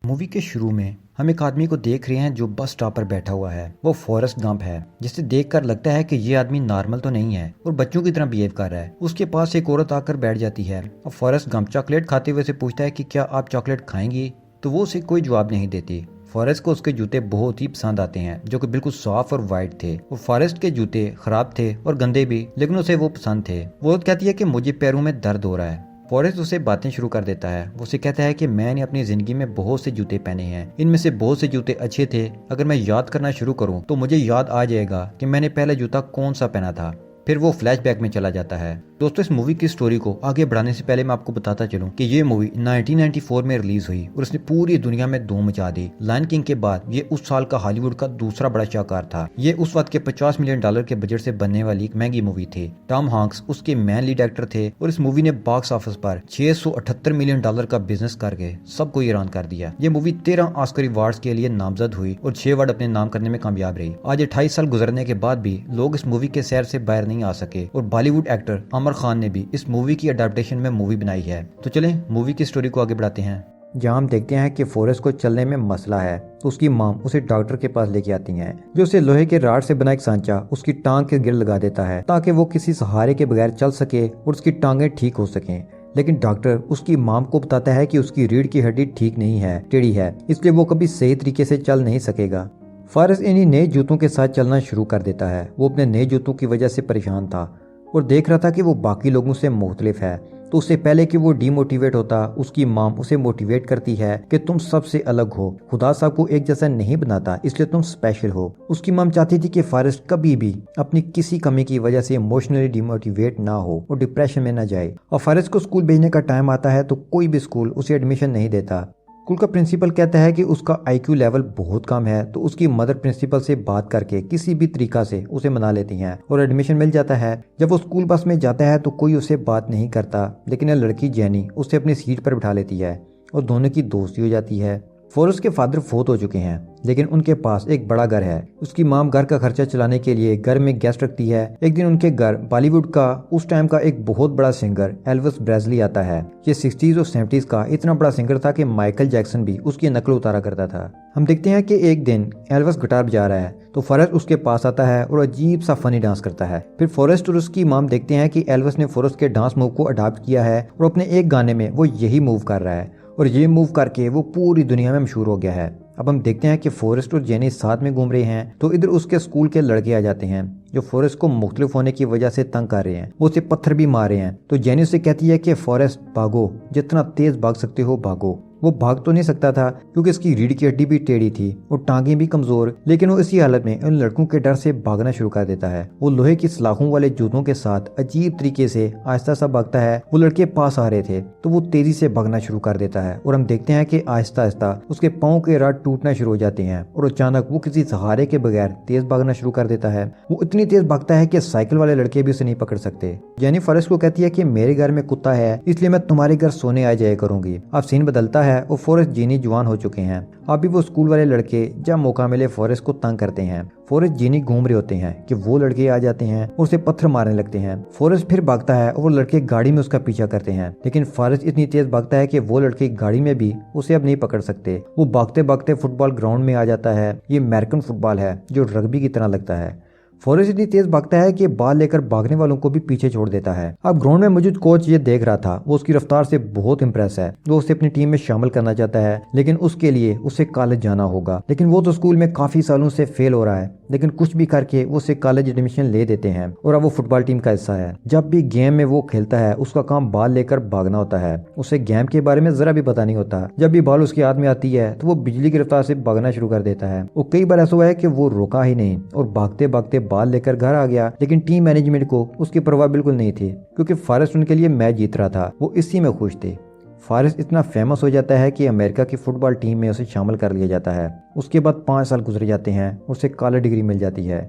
Movie के शुरू में हम एक आदमी को देख रहे हैं जो बस स्टॉप पर बैठा हुआ है। वो फॉरेस्ट गंप है, जिसे देखकर लगता है कि ये आदमी नॉर्मल तो नहीं है और बच्चों की तरह बिहेव कर रहा है। उसके पास एक औरत आकर बैठ जाती है और फॉरेस्ट गंप चॉकलेट खाते हुए से पूछता है कि क्या आप चॉकलेट खाएंगी, तो वो उसे कोई जवाब नहीं देती। फॉरेस्ट को उसके जूते बहुत ही पसंद आते हैं, जो कि बिल्कुल साफ और वाइट थे। और फॉरेस्ट के जूते खराब थे और गंदे भी, लेकिन उसे वो पसंद थे। वो कहती है कि मुझे पैरों में दर्द हो रहा है। फॉरेस्ट उसे बातें शुरू कर देता है। वो उसे कहता है कि मैंने अपनी जिंदगी में बहुत से जूते पहने हैं, इनमें से बहुत से जूते अच्छे थे। अगर मैं याद करना शुरू करूं तो मुझे याद आ जाएगा कि मैंने पहले जूता कौन सा पहना था। फिर वो फ्लैशबैक में चला जाता है। दोस्तों, इस मूवी की स्टोरी को आगे बढ़ाने से पहले मैं आपको बताता चलूं कि ये मूवी 1994 में रिलीज हुई और इसने पूरी दुनिया में धूम मचा दी। लायन किंग के बाद ये उस साल का हॉलीवुड का दूसरा बड़ा शाहकार था। ये उस वक्त के $50 मिलियन के बजट से बनने वाली एक महंगी मूवी थी। टॉम हैंक्स उसके मेन लीड एक्टर थे और इस मूवी ने बॉक्स ऑफिस पर $678 मिलियन का बिजनेस करके सबको हैरान कर दिया। ये मूवी 13 ऑस्कर अवार्ड्स के लिए नामजद हुई और 6 अवार्ड अपने नाम करने में कामयाब रही। आज 28 साल गुजरने के बाद भी लोग इस मूवी के सैर से बाहर नहीं आ सके और बॉलीवुड एक्टर आमिर खान ने भी इस मूवी की अडेप्टेशन में मूवी बनाई है। तो चलें मूवी की स्टोरी को आगे बढ़ाते हैं। जहाँ हम देखते हैं कि फॉरेस्ट को चलने में मसला है, तो उसकी माम उसे डॉक्टर के पास लेके आती हैं, जो उसे लोहे के राड से बना एक सांचा उसकी टांग के गिर लगा देता है ताकि वो किसी सहारे के बगैर चल सके और उसकी टांगें ठीक हो सकें। लेकिन डॉक्टर उसकी माम को बताता है कि उसकी रीढ़ की हड्डी ठीक नहीं है, टेढ़ी है, इसलिए वो कभी सही तरीके से चल नहीं सकेगा। फॉरेस्ट इन्हीं नए जूतों के साथ चलना शुरू कर देता है। वो अपने नए जूतों की वजह से परेशान था और देख रहा था कि वो बाकी लोगों से मुख्तलिफ है। तो उससे पहले कि वो डीमोटिवेट होता, उसकी माम उसे मोटिवेट करती है कि तुम सबसे अलग हो, खुदा साहब को एक जैसा नहीं बनाता, इसलिए तुम स्पेशल हो। उसकी माम चाहती थी कि फॉरेस्ट कभी भी अपनी किसी कमी की वजह से इमोशनली डिमोटिवेट ना हो और डिप्रेशन में ना जाए। और फॉरेस्ट को स्कूल भेजने का टाइम आता है तो कोई भी स्कूल उसे एडमिशन नहीं देता। स्कूल का प्रिंसिपल कहता है कि उसका आईक्यू लेवल बहुत कम है, तो उसकी मदर प्रिंसिपल से बात करके किसी भी तरीका से उसे मना लेती हैं और एडमिशन मिल जाता है। जब वो स्कूल बस में जाता है तो कोई उसे बात नहीं करता, लेकिन यह लड़की जेनी उसे अपनी सीट पर बिठा लेती है और दोनों की दोस्ती हो जाती है। फॉरेस्ट के फादर फोत हो चुके हैं, लेकिन उनके पास एक बड़ा घर है। उसकी माम घर का खर्चा चलाने के लिए घर में गेस्ट रखती है। एक दिन उनके घर बॉलीवुड का उस टाइम का एक बहुत बड़ा सिंगर एल्विस प्रेस्ली आता है। ये 60s और 70s का इतना बड़ा सिंगर था कि माइकल जैक्सन भी उसकी नकल उतारा करता था। हम देखते हैं कि एक दिन एल्विस गिटार बजा रहा है तो फॉरेस्ट उसके पास आता है और अजीब सा फनी डांस करता है। फिर फॉरेस्ट और उसकी माम देखते हैं कि एल्विस ने फॉरेस्ट के डांस मूव को अडॉप्ट किया है और अपने एक गाने में वो यही मूव कर रहा है और ये मूव करके वो पूरी दुनिया में मशहूर हो गया है। अब हम देखते हैं कि फॉरेस्ट और जेनी साथ में घूम रहे हैं तो इधर उसके स्कूल के लड़के आ जाते हैं जो फॉरेस्ट को मुख्तलिफ होने की वजह से तंग कर रहे हैं। वो उसे पत्थर भी मार रहे हैं। तो जेनी उसे कहती है कि फॉरेस्ट भागो, जितना तेज भाग सकते हो भागो। वो भाग तो नहीं सकता था क्योंकि इसकी रीढ़ की हड्डी भी टेढ़ी थी और टांगें भी कमजोर, लेकिन वो इसी हालत में उन लड़कों के डर से भागना शुरू कर देता है। वो लोहे की सलाखों वाले जूतों के साथ अजीब तरीके से आहिस्ता सा भागता है। वो लड़के पास आ रहे थे तो वो तेजी से भागना शुरू कर देता है और हम देखते हैं कि आहिस्ता आहिस्ता उसके पाँव के राड टूटना शुरू हो जाते हैं और अचानक वो किसी सहारे के बगैर तेज भागना शुरू कर देता है। वो इतनी तेज भागता है कि साइकिल वाले लड़के भी उसे नहीं पकड़ सकते। जेनी फॉरेस्ट को कहती है कि मेरे घर में कुत्ता है, इसलिए मैं तुम्हारे घर सोने आ जाया करूंगी। अब सीन बदलता है और फॉरेस्ट जेनी जवान हो चुके हैं। अभी वो स्कूल वाले लड़के जब मौका मिले फॉरेस्ट को तंग करते हैं। फॉरेस्ट जेनी घूम रहे होते हैं कि वो लड़के आ जाते हैं और उसे पत्थर मारने लगते हैं। फॉरेस्ट फिर भागता है और वो लड़के गाड़ी में उसका पीछा करते हैं, लेकिन फॉरेस्ट इतनी तेज भागता है कि वो लड़के गाड़ी में भी उसे अब नहीं पकड़ सकते। वो भागते भागते फुटबॉल ग्राउंड में आ जाता है। ये अमेरिकन फुटबॉल है जो रग्बी की तरह लगता है। फॉरेस्ट इतनी तेज भागता है कि बॉल लेकर भागने वालों को भी पीछे छोड़ देता है। अब ग्राउंड में मौजूद कोच ये देख रहा था। वो उसकी रफ्तार से बहुत इंप्रेस है। वो उसे अपनी टीम में शामिल करना चाहता है, लेकिन उसके लिए उसे कॉलेज जाना होगा। लेकिन वो तो स्कूल में काफी सालों से फेल हो रहा है, लेकिन कुछ भी करके वो उसे कॉलेज एडमिशन ले देते हैं और अब वो फुटबॉल टीम का हिस्सा है। जब भी गेम में वो खेलता है उसका काम बॉल लेकर भागना होता है। उसे गेम के बारे में जरा भी पता नहीं होता। जब भी बॉल उसके हाथ में आती है तो वो बिजली की रफ्तार से भागना शुरू कर देता है। वो कई बार ऐसा हुआ है कि वो रुका ही नहीं और भागते भागते बॉल लेकर घर आ गया, लेकिन टीम मैनेजमेंट को उसकी परवाह बिल्कुल नहीं थी क्योंकि फॉरेस्ट उनके लिए मैच जीत रहा था। वो इसी में खुश थे। फॉरेस्ट इतना फेमस हो जाता है कि अमेरिका की फुटबॉल टीम में उसे शामिल कर लिया जाता है। उसके बाद 5 साल गुजर जाते हैं, उसे कॉलेज डिग्री मिल जाती है।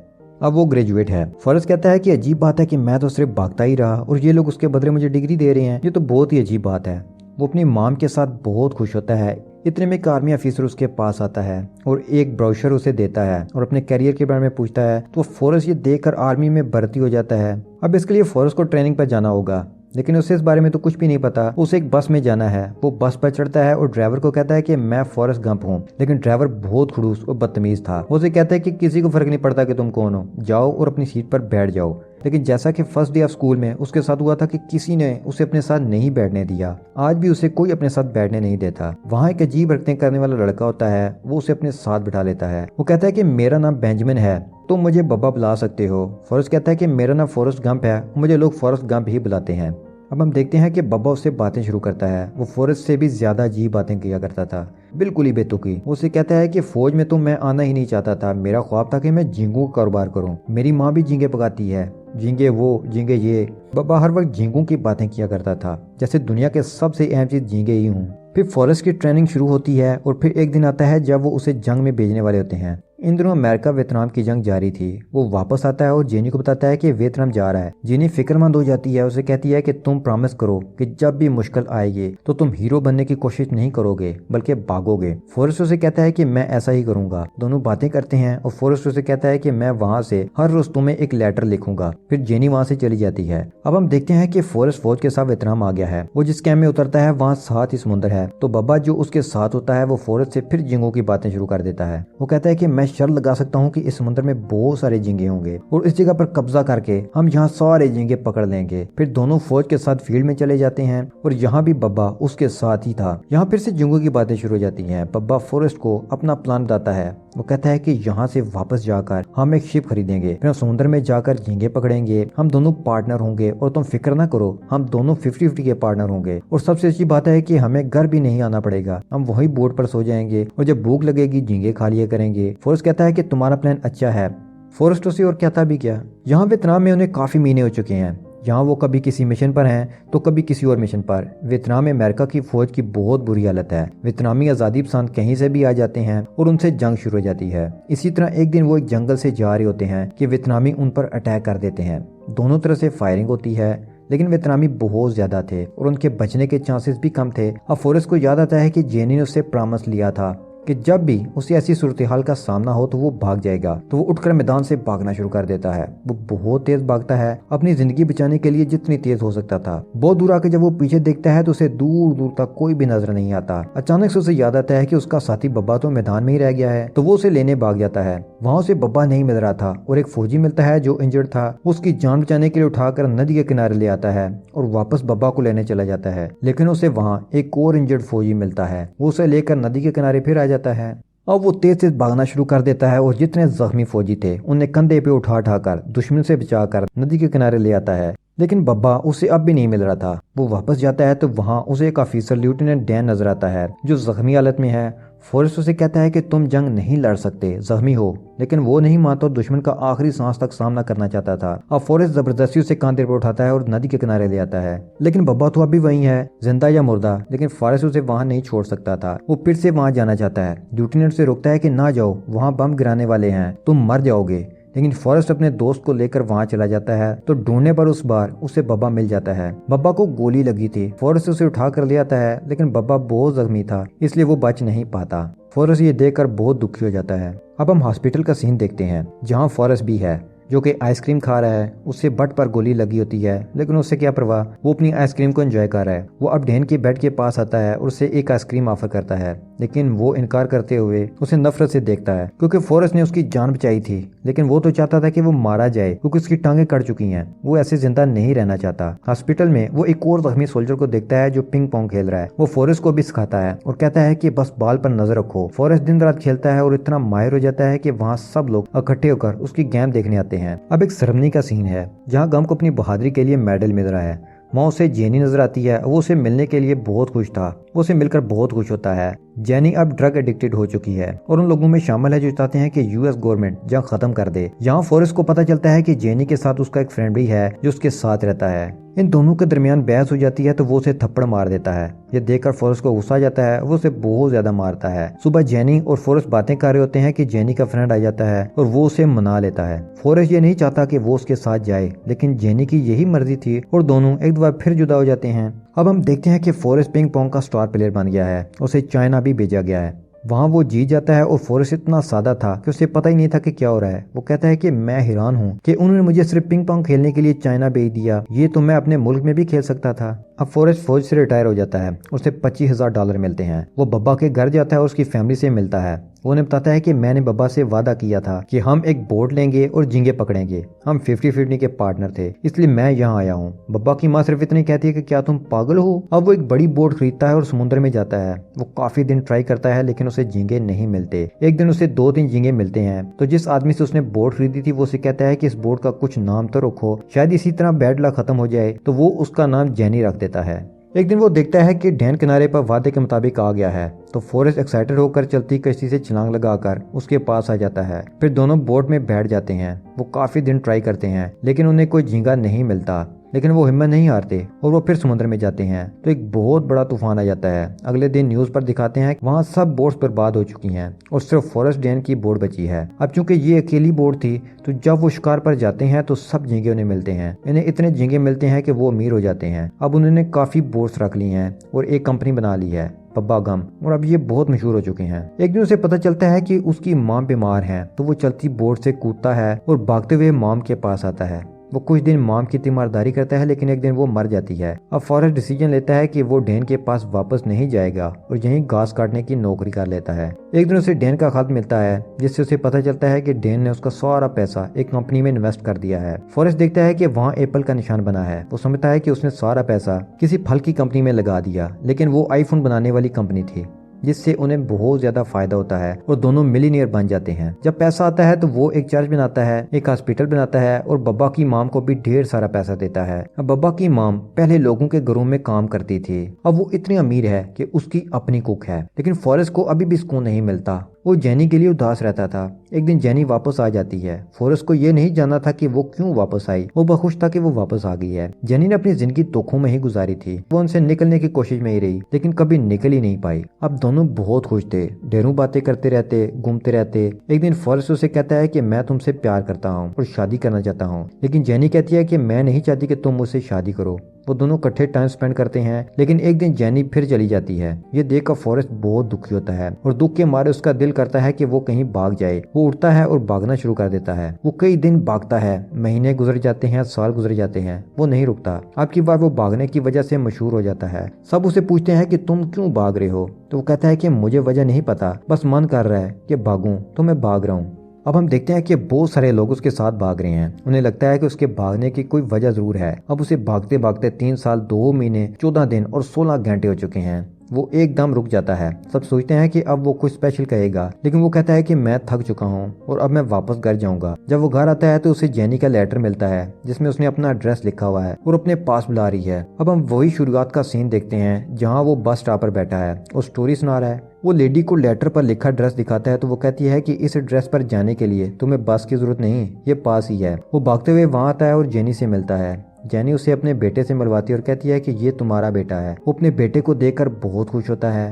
अब वो ग्रेजुएट है। फॉरेस्ट कहता है कि अजीब बात है कि मैं तो सिर्फ भागता ही रहा और ये लोग उसके बदले मुझे डिग्री दे रहे हैं, ये तो बहुत ही अजीब बात है। वो अपनी माम के साथ बहुत खुश होता है। इतने में एक आर्मी ऑफिसर उसके पास आता है और एक ब्रोशर उसे देता है और अपने करियर के बारे में पूछता है। तो फॉरेस्ट ये देखकर आर्मी में भर्ती हो जाता है। अब इसके लिए फॉरेस्ट को ट्रेनिंग पर जाना होगा, लेकिन उसे इस बारे में तो कुछ भी नहीं पता। उसे एक बस में जाना है। वो बस पर चढ़ता है और ड्राइवर को कहता है कि मैं फॉरेस्ट गंप हूँ। लेकिन ड्राइवर बहुत खड़ूस और बदतमीज था। वो उसे कहता है कि किसी को फर्क नहीं पड़ता कि तुम कौन हो, जाओ और अपनी सीट पर बैठ जाओ। लेकिन जैसा कि फर्स्ट डे ऑफ स्कूल में उसके साथ हुआ था कि किसी ने उसे अपने साथ नहीं बैठने दिया, आज भी उसे कोई अपने साथ बैठने नहीं देता। वहाँ एक अजीब हरकतें करने वाला लड़का होता है, वो उसे अपने साथ बिठा लेता है। वो कहता है कि मेरा नाम बेंजामिन है, तुम मुझे बब्बा बुला सकते हो। फॉरेस्ट कहता है कि मेरा नाम फॉरेस्ट गंप है, मुझे लोग फॉरेस्ट गंप ही बुलाते हैं। अब हम देखते हैं कि बब्बा उससे बातें शुरू करता है। वो फॉरेस्ट से भी ज्यादा अजीब बातें किया करता था, बिल्कुल ही बेतुकी। वो उसे कहता है कि फौज में तो मैं आना ही नहीं चाहता था, मेरा ख्वाब था कि मैं झींगों का कारोबार करूं, मेरी माँ भी झींगे पकाती है, झींगे वो झींगे ये। बब्बा हर वक्त झींगों की बातें किया करता था, जैसे दुनिया के सबसे अहम चीज झींगे ही हूँ। फिर फॉरेस्ट की ट्रेनिंग शुरू होती है और फिर एक दिन आता है जब वो उसे जंग में भेजने वाले होते हैं। इन दिनों अमेरिका वियतनाम की जंग जारी थी। वो वापस आता है और जेनी को बताता है कि वियतनाम जा रहा है। जेनी फिक्रमंद हो जाती है, उसे कहती है कि तुम प्रॉमिस करो कि जब भी मुश्किल आएगी तो तुम हीरो बनने की कोशिश नहीं करोगे बल्कि भागोगे। फॉरेस्ट उसे कहता है कि मैं ऐसा ही करूंगा। दोनों बातें करते हैं और फॉरेस्ट उसे कहता है कि मैं वहां से हर रोज तुम्हें एक लेटर लिखूंगा। फिर जेनी वहां से चली जाती है। अब हम देखते हैं कि फॉरेस्ट फौज के साथ वियतनाम आ गया है। वो जिस कैंप में उतरता है वहाँ साथ ही समुद्र है, तो बब्बा जो उसके साथ होता है वो फॉरेस्ट से फिर झींगों की बातें शुरू कर देता है। वो कहता है कि मैं शर्त लगा सकता हूँ कि इस समुद्र में बहुत सारे झींगे होंगे और इस जगह पर कब्जा करके हम यहाँ सारे झींगे पकड़ लेंगे। फिर दोनों फौज के साथ फील्ड में चले जाते हैं और यहाँ भी बब्बा उसके साथ ही था। यहाँ फिर से झींगों की बातें शुरू हो जाती हैं। बब्बा फॉरेस्ट को अपना प्लान बताता है। वो कहता है कि यहाँ से वापस जाकर हम एक शिप खरीदेंगे, फिर हम समुद्र में जाकर झींगे पकड़ेंगे, हम दोनों पार्टनर होंगे और तुम फिक्र ना करो, हम दोनों 50-50 के पार्टनर होंगे। और सबसे अच्छी बात है कि हमें घर भी नहीं आना पड़ेगा, हम वही बोट पर सो जाएंगे और जब भूख लगेगी झींगे खा लिया करेंगे। फॉरेस्ट कहता है कि तुम्हारा प्लान अच्छा है। फॉरेस्ट उसे और कहता भी क्या, यहाँ वियतनाम में उन्हें काफी महीने हो चुके हैं। यहाँ वो कभी किसी मिशन पर हैं तो कभी किसी और मिशन पर। वियतनाम में अमेरिका की फौज की बहुत बुरी हालत है। वियतनामी आज़ादी पसंद कहीं से भी आ जाते हैं और उनसे जंग शुरू हो जाती है। इसी तरह एक दिन वो एक जंगल से जा रहे होते हैं कि वियतनामी उन पर अटैक कर देते हैं। दोनों तरफ से फायरिंग होती है, लेकिन वियतनामी बहुत ज्यादा थे और उनके बचने के चांसेस भी कम थे। अब फॉरेस्ट को याद आता है कि जेनी ने उससे प्रॉमिस लिया था कि जब भी उसे ऐसी सूरत हाल का सामना हो तो वो भाग जाएगा। तो वो उठकर मैदान से भागना शुरू कर देता है। वो बहुत तेज भागता है, अपनी जिंदगी बचाने के लिए जितनी तेज हो सकता था। बहुत दूर आके जब वो पीछे देखता है तो उसे दूर दूर तक कोई भी नजर नहीं आता। अचानक से उसे याद आता है कि उसका साथी बब्बा तो मैदान में ही रह गया है, तो वो उसे लेने भाग जाता है। वहाँ उसे बब्बा नहीं मिल रहा था और एक फौजी मिलता है जो इंजर्ड था। उसकी जान बचाने के लिए उठाकर नदी के किनारे ले आता है और वापस बब्बा को लेने चला जाता है। लेकिन उसे वहाँ एक और इंजर्ड फौजी मिलता है। वो उसे लेकर नदी के किनारे फिर आ जाता है। अब वो तेज तेज भागना शुरू कर देता है और जितने जख्मी फौजी थे उन्हें कंधे पे उठा उठाकर दुश्मन से बचाकर नदी के किनारे ले आता है। लेकिन बब्बा उसे अब भी नहीं मिल रहा था। वो वापस जाता है तो वहाँ उसे एक ऑफिसर लेफ्टिनेंट डैन नजर आता है जो जख्मी हालत में है। फॉरेस्ट उसे कहता है कि तुम जंग नहीं लड़ सकते, जख्मी हो। लेकिन वो नहीं मानता और दुश्मन का आखिरी सांस तक सामना करना चाहता था। अब फॉरेस्ट जबरदस्ती उसे कांधे पर उठाता है और नदी के किनारे ले आता है। लेकिन बब्बा तो अभी वहीं है, जिंदा या मुर्दा। लेकिन फॉरेस्ट उसे वहां नहीं छोड़ सकता था। वो फिर से वहां जाना चाहता है। लेफ्टिनेंट से रोकता है कि ना जाओ, वहां बम गिराने वाले हैं, तुम मर जाओगे। लेकिन फॉरेस्ट अपने दोस्त को लेकर वहां चला जाता है तो ढूंढने पर उस बार उसे बब्बा मिल जाता है। बब्बा को गोली लगी थी। फॉरेस्ट उसे उठा कर ले आता है, लेकिन बब्बा बहुत जख्मी था, इसलिए वो बच नहीं पाता। फॉरेस्ट ये देखकर बहुत दुखी हो जाता है। अब हम हॉस्पिटल का सीन देखते हैं जहाँ फॉरेस्ट भी है, जो कि आइसक्रीम खा रहा है। उससे बट पर गोली लगी होती है, लेकिन उससे क्या परवाह, वो अपनी आइसक्रीम को एंजॉय कर रहा है। वो अब डेन के बेड के पास आता है और उसे एक आइसक्रीम ऑफर करता है, लेकिन वो इनकार करते हुए उसे नफरत से देखता है, क्योंकि फॉरेस्ट ने उसकी जान बचाई थी। लेकिन वो तो चाहता था कि वो मारा जाए, क्योंकि उसकी टांगें कट चुकी हैं। वो ऐसे जिंदा नहीं रहना चाहता। हॉस्पिटल में वो एक और जख्मी सोल्जर को देखता है जो पिंग पोंग खेल रहा है। वो फॉरेस्ट को भी सिखाता है और कहता है कि बस बॉल पर नजर रखो। फॉरेस्ट दिन रात खेलता है और इतना माहिर हो जाता है कि वहाँ सब लोग इकट्ठे होकर उसकी गेम देखने आते हैं। अब एक सेरेमनी का सीन है जहाँ गम को अपनी बहादुरी के लिए मेडल मिल रहा है। वहाँ उसे जेनी नजर आती है। वो उसे मिलने के लिए बहुत खुश था। वो उसे मिलकर बहुत खुश होता है। जेनी अब ड्रग एडिक्टेड हो चुकी है और उन लोगों में शामिल है जो चाहते हैं कि यूएस गवर्नमेंट जंग खत्म कर दे। यहाँ फॉरेस्ट को पता चलता है कि जेनी के साथ उसका एक फ्रेंड भी है जो उसके साथ रहता है। इन दोनों के दरमियान बहस हो जाती है तो वो उसे थप्पड़ मार देता है। ये देखकर फॉरेस्ट को गुस्सा आ जाता है। वो उसे बहुत ज्यादा मारता है। सुबह जेनी और फॉरेस्ट बातें कर रहे होते हैं कि जेनी का फ्रेंड आ जाता है और वो उसे मना लेता है। फॉरेस्ट ये नहीं चाहता कि वो उसके साथ जाए, लेकिन जेनी की यही मर्जी थी और दोनों एक बार फिर जुदा हो जाते हैं। अब हम देखते हैं कि फॉरेस्ट पिंग पोंग का स्टार प्लेयर बन गया है। उसे चाइना भी भेजा गया है। वहाँ वो जीत जाता है और फॉरेस्ट इतना सादा था कि उसे पता ही नहीं था कि क्या हो रहा है। वो कहता है कि मैं हैरान हूँ कि उन्होंने मुझे सिर्फ पिंग पोंग खेलने के लिए चाइना भेज दिया, ये तो मैं अपने मुल्क में भी खेल सकता था। अब फॉरेस्ट फौज से रिटायर हो जाता है, उसे $25,000 मिलते हैं। वो बब्बा के घर जाता है और उसकी फैमिली से मिलता है। वो उन्हें बताता है कि मैंने बब्बा से वादा किया था कि हम एक बोट लेंगे और झींगे पकड़ेंगे। हम 50-50 के पार्टनर थे, इसलिए मैं यहाँ आया हूँ। बब्बा की माँ सिर्फ इतनी कहती है कि क्या तुम पागल हो। अब वो एक बड़ी बोट खरीदता है और समुद्र में जाता है। वो काफी दिन ट्राई करता है लेकिन उसे झींगे नहीं मिलते। एक दिन उसे 2-3 झींगे मिलते हैं, तो जिस आदमी से उसने बोट खरीदी थी वो उसे कहता है कि इस बोट का कुछ नाम तो रखो, शायद इसी तरह बैड लक खत्म हो जाए। तो वो उसका नाम जेनी रख देता है। एक दिन वो देखता है कि डैन किनारे पर वादे के मुताबिक आ गया है, तो फॉरेस्ट एक्साइटेड होकर चलती कश्ती से छलांग लगाकर उसके पास आ जाता है। फिर दोनों बोट में बैठ जाते हैं। वो काफी दिन ट्राई करते हैं लेकिन उन्हें कोई झींगा नहीं मिलता, लेकिन वो हिम्मत नहीं हारते और वो फिर समुद्र में जाते हैं। तो एक बहुत बड़ा तूफान आ जाता है। अगले दिन न्यूज पर दिखाते हैं वहाँ सब बोट्स बर्बाद हो चुकी हैं और सिर्फ फॉरेस्ट डैन की बोट बची है। अब चूंकि ये अकेली बोट थी, तो जब वो शिकार पर जाते हैं तो सब झींगे उन्हें मिलते हैं। इन्हें इतने झींगे मिलते हैं कि वो अमीर हो जाते हैं। अब उन्होंने काफी बोट्स रख ली हैं और एक कंपनी बना ली है, पब्बा गम, और अब ये बहुत मशहूर हो चुके हैं। एक दिन उसे पता चलता है कि उसकी माँ बीमार है, तो वो चलती बोट से कूदता है और भागते हुए मॉम के पास आता है। वो कुछ दिन मॉम की तीमारदारी करता है लेकिन एक दिन वो मर जाती है। अब फॉरेस्ट डिसीजन लेता है कि वो डैन के पास वापस नहीं जाएगा और यहीं घास काटने की नौकरी कर लेता है। एक दिन उसे डैन का खत मिलता है जिससे उसे पता चलता है कि डैन ने उसका सारा पैसा एक कंपनी में इन्वेस्ट कर दिया है। फॉरेस्ट देखता है कि वहाँ एप्पल का निशान बना है। वो समझता है कि उसने सारा पैसा किसी फल की कंपनी में लगा दिया, लेकिन वो आईफोन बनाने वाली कंपनी थी, जिससे उन्हें बहुत ज्यादा फायदा होता है और दोनों मिलीनियर बन जाते हैं। जब पैसा आता है तो वो एक चर्च बनाता है, एक हॉस्पिटल बनाता है और बब्बा की माम को भी ढेर सारा पैसा देता है। अब बब्बा की माम पहले लोगों के घरों में काम करती थी, अब वो इतनी अमीर है कि उसकी अपनी कुक है। लेकिन फॉरेस्ट को अभी भी सुकून नहीं मिलता। वो जेनी के लिए उदास रहता था। एक दिन जेनी वापस आ जाती है। फॉरेस्ट को ये नहीं जानना था कि वो क्यों वापस आई। वो बहुत खुश था कि वो वापस आ गई है। जेनी ने अपनी जिंदगी दुखों में ही गुजारी थी। वो उनसे निकलने की कोशिश में ही रही लेकिन कभी निकल ही नहीं पाई। अब दोनों बहुत खुश थे, ढेरों बातें करते रहते, घूमते रहते। एक दिन फॉरेस्ट उसे कहता है कि मैं तुमसे प्यार करता हूँ और शादी करना चाहता हूँ, लेकिन जेनी कहती है कि मैं नहीं चाहती कि तुम मुझसे शादी करो। वो दोनों इकट्ठे टाइम स्पेंड करते हैं, लेकिन एक दिन जेनी फिर चली जाती है। ये देखकर फॉरेस्ट बहुत दुखी होता है और दुख के मारे उसका दिल करता है कि वो कहीं भाग जाए। वो उठता है और भागना शुरू कर देता है। वो कई दिन भागता है, महीने गुजर जाते हैं, साल गुजर जाते हैं, वो नहीं रुकता। अब की बार वो भागने की वजह से मशहूर हो जाता है। सब उसे पूछते हैं कि तुम क्यों भाग रहे हो, तो वो कहता है कि मुझे वजह नहीं पता, बस मन कर रहा है कि भागूं, तो मैं भाग रहा हूँ। अब हम देखते हैं कि बहुत सारे लोग उसके साथ भाग रहे हैं। उन्हें लगता है कि उसके भागने की कोई वजह जरूर है। अब उसे भागते भागते 3 साल 2 महीने 14 दिन और 16 घंटे हो चुके हैं। वो एकदम रुक जाता है। सब सोचते हैं कि अब वो कुछ स्पेशल कहेगा, लेकिन वो कहता है कि मैं थक चुका हूँ और अब मैं वापस घर जाऊंगा। जब वो घर आता है तो उसे जेनी का लेटर मिलता है जिसमें उसने अपना एड्रेस लिखा हुआ है और अपने पास बुला रही है। अब हम वही शुरुआत का सीन देखते हैं जहाँ वो बस स्टॉप पर बैठा है और स्टोरी सुना रहा है। वो लेडी को लेटर पर लिखा एड्रेस दिखाता है तो वो कहती है कि इस एड्रेस पर जाने के लिए तुम्हें बस की जरूरत नहीं, ये पास ही है। वो भागते हुए वहाँ आता है और जेनी से मिलता है। जेनी उसे अपने बेटे से मिलवाती है और कहती है कि ये तुम्हारा बेटा है। वो अपने बेटे को देखकर बहुत खुश होता है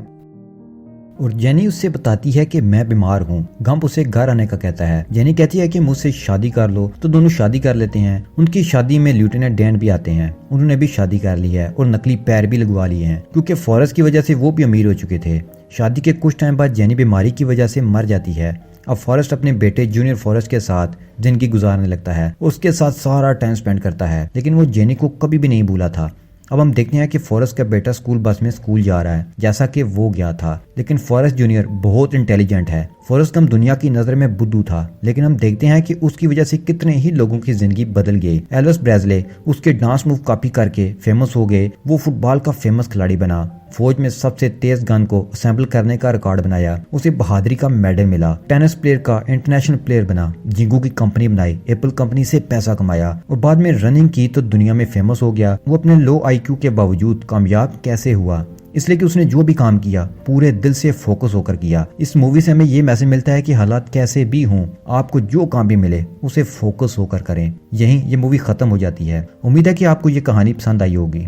और जेनी उससे बताती है कि मैं बीमार हूँ। गम्प उसे घर आने का कहता है। जेनी कहती है कि मुझसे शादी कर लो, तो दोनों शादी कर लेते हैं। उनकी शादी में लेफ्टिनेंट डैन भी आते हैं। उन्होंने भी शादी कर ली है और नकली पैर भी लगवा लिए हैं क्योंकि फॉरेस्ट की वजह से वो भी अमीर हो चुके थे। शादी के कुछ टाइम बाद जेनी बीमारी की वजह से मर जाती है। अब फॉरेस्ट अपने बेटे जूनियर फॉरेस्ट के साथ जिंदगी गुजारने लगता है, उसके साथ सारा टाइम स्पेंड करता है, लेकिन वो जेनी को कभी भी नहीं भूला था। अब हम देखते हैं कि फॉरेस्ट का बेटा स्कूल बस में स्कूल जा रहा है जैसा कि वो गया था, लेकिन फॉरेस्ट जूनियर बहुत इंटेलिजेंट है। फॉरेस्ट कम दुनिया की नजर में बुद्धू था, लेकिन हम देखते हैं कि उसकी वजह से कितने ही लोगों की जिंदगी बदल गई। एल्विस प्रेस्ले उसके डांस मूव कॉपी करके फेमस हो गए। वो फुटबॉल का फेमस खिलाड़ी बना। फौज में सबसे तेज गन को असेंबल करने का रिकॉर्ड बनाया। उसे बहादुरी का मेडल मिला। टेनिस प्लेयर का इंटरनेशनल प्लेयर बना। जिंगू की कंपनी बनाई, एप्पल कंपनी से पैसा कमाया और बाद में रनिंग की तो दुनिया में फेमस हो गया। वो अपने लो आईक्यू के बावजूद कामयाब कैसे हुआ? इसलिए कि उसने जो भी काम किया पूरे दिल से फोकस होकर किया। इस मूवी से हमें ये मैसेज मिलता है कि हालात कैसे भी हों, आपको जो काम भी मिले उसे फोकस होकर करें। यहीं ये मूवी खत्म हो जाती है। उम्मीद है कि आपको ये कहानी पसंद आई होगी।